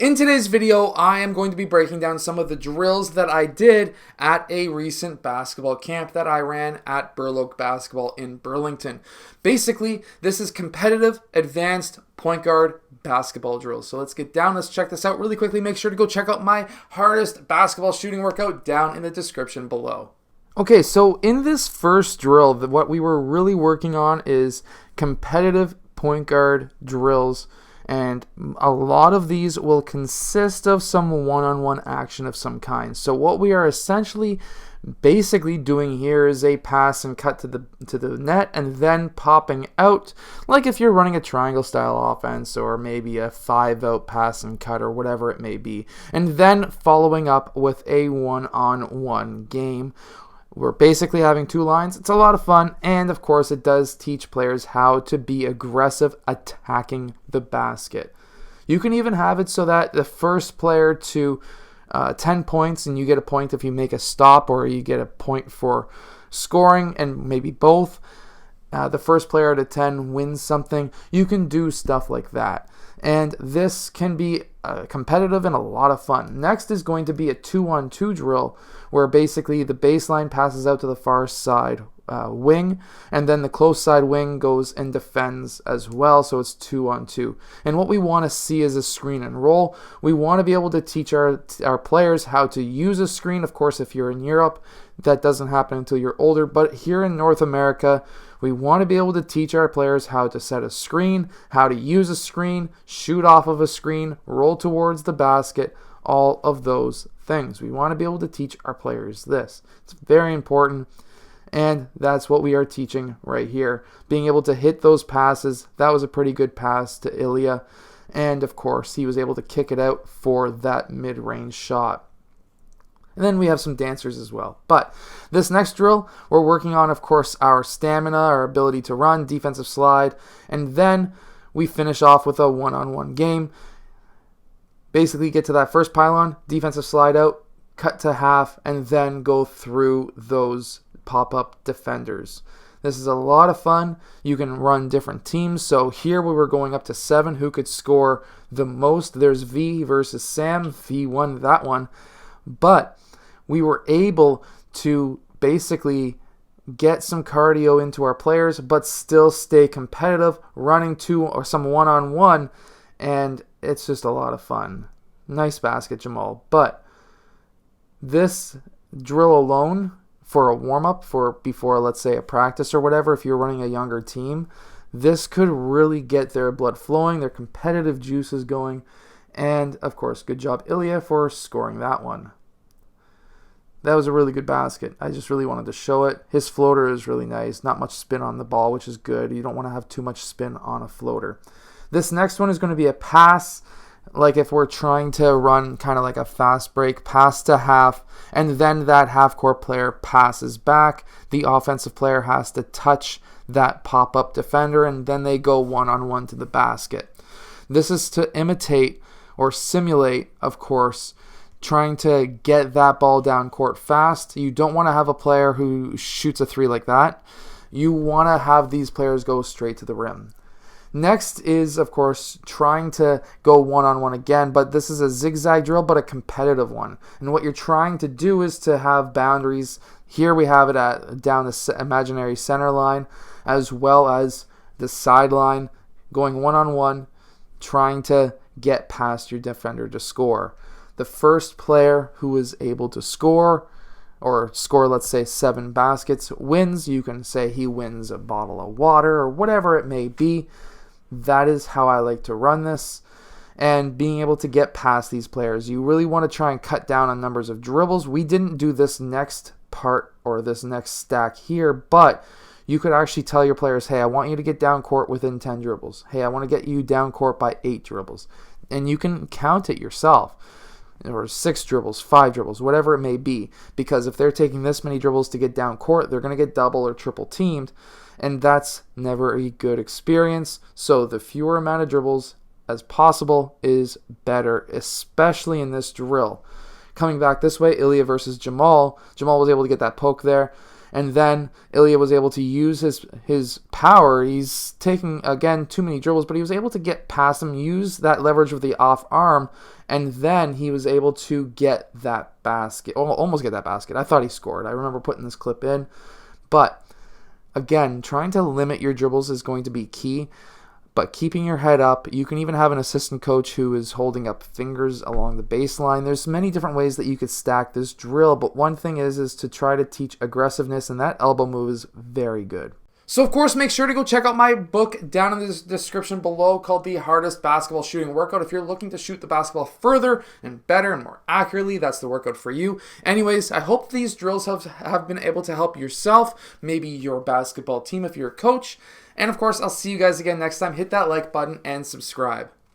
In today's video, I am going to be breaking down some of the drills that I did at a recent basketball camp that I ran at Burloak Basketball in Burlington. Basically, this is competitive, advanced point guard basketball drills. So let's get down. Let's check this out really quickly. Make sure to go check out my hardest basketball shooting workout down in the description below. Okay, so in this first drill, what we were really working on is competitive point guard drills. And a lot of these will consist of some one-on-one action of some kind. So what we are essentially basically doing here is a pass and cut to the net and then popping out, like if you're running a triangle style offense or maybe a 5-out pass and cut or whatever it may be, and then following up with a one-on-one game. We're basically having two lines. It's a lot of fun, and of course it does teach players how to be aggressive attacking the basket. You can even have it so that the first player to 10 points, and you get a point if you make a stop, or you get a point for scoring, and maybe both. The first player to 10 wins something. You can do stuff like that. And this can be competitive and a lot of fun. Next is going to be a 2-on-2 drill where basically the baseline passes out to the far side wing, and then the close side wing goes and defends as well, so it's 2-on-2. And what we want to see is a screen and roll. We want to be able to teach our players how to use a screen. Of course, if you're in Europe, that doesn't happen until you're older, but here in North America, we want to be able to teach our players how to set a screen, how to use a screen, shoot off of a screen, roll towards the basket, all of those things. We want to be able to teach our players this. It's very important, and that's what we are teaching right here. Being able to hit those passes. That was a pretty good pass to Ilya, and of course, he was able to kick it out for that mid-range shot. And then we have some dancers as well. But this next drill, we're working on, of course, our stamina, our ability to run, defensive slide, and then we finish off with a one-on-one game. Basically get to that first pylon, defensive slide out, cut to half, and then go through those pop-up defenders. This is a lot of fun. You can run different teams. So here we were going up to 7 who could score the most. There's V versus Sam. V won that one. But we were able to basically get some cardio into our players, but still stay competitive, running 2 or some one-on-one, and it's just a lot of fun. Nice basket, Jamal. But this drill alone for a warm-up before, let's say, a practice or whatever, if you're running a younger team, this could really get their blood flowing, their competitive juices going. And, of course, good job, Ilya, for scoring that one. That was a really good basket. I just really wanted to show it. His floater is really nice. Not much spin on the ball, which is good. You don't want to have too much spin on a floater. This next one is going to be a pass, like if we're trying to run kind of like a fast break, pass to half, and then that half-court player passes back. The offensive player has to touch that pop-up defender, and then they go one-on-one to the basket. This is to imitate or simulate, of course, trying to get that ball down court fast. You don't want to have a player who shoots a 3 like that. You want to have these players go straight to the rim. Next is, of course, trying to go one-on-one again, but this is a zigzag drill, but a competitive one. And what you're trying to do is to have boundaries. Here we have it down the imaginary center line, as well as the sideline, going one-on-one, trying to get past your defender to score. The first player who is able to score, or score, let's say, 7 baskets, wins. You can say he wins a bottle of water or whatever it may be. That is how I like to run this. And being able to get past these players. You really want to try and cut down on numbers of dribbles. We didn't do this next part or this next stack here, but you could actually tell your players, hey, I want you to get down court within 10 dribbles. Hey, I want to get you down court by 8 dribbles. And you can count it yourself. Or 6 dribbles, 5 dribbles, whatever it may be. Because if they're taking this many dribbles to get down court, they're going to get double or triple teamed. And that's never a good experience. So the fewer amount of dribbles as possible is better, especially in this drill. Coming back this way, Ilya versus Jamal. Jamal was able to get that poke there. And then Ilya was able to use his power. He's taking, again, too many dribbles, but he was able to get past him, use that leverage of the off arm, and then he was able to get that basket, almost get that basket. I thought he scored. I remember putting this clip in, but again, trying to limit your dribbles is going to be key, but keeping your head up. You can even have an assistant coach who is holding up fingers along the baseline. There's many different ways that you could stack this drill, but one thing is to try to teach aggressiveness, and that elbow move is very good. So, of course, make sure to go check out my book down in the description below called The Hardest Basketball Shooting Workout. If you're looking to shoot the basketball further and better and more accurately, that's the workout for you. Anyways, I hope these drills have been able to help yourself, maybe your basketball team if you're a coach. And, of course, I'll see you guys again next time. Hit that like button and subscribe.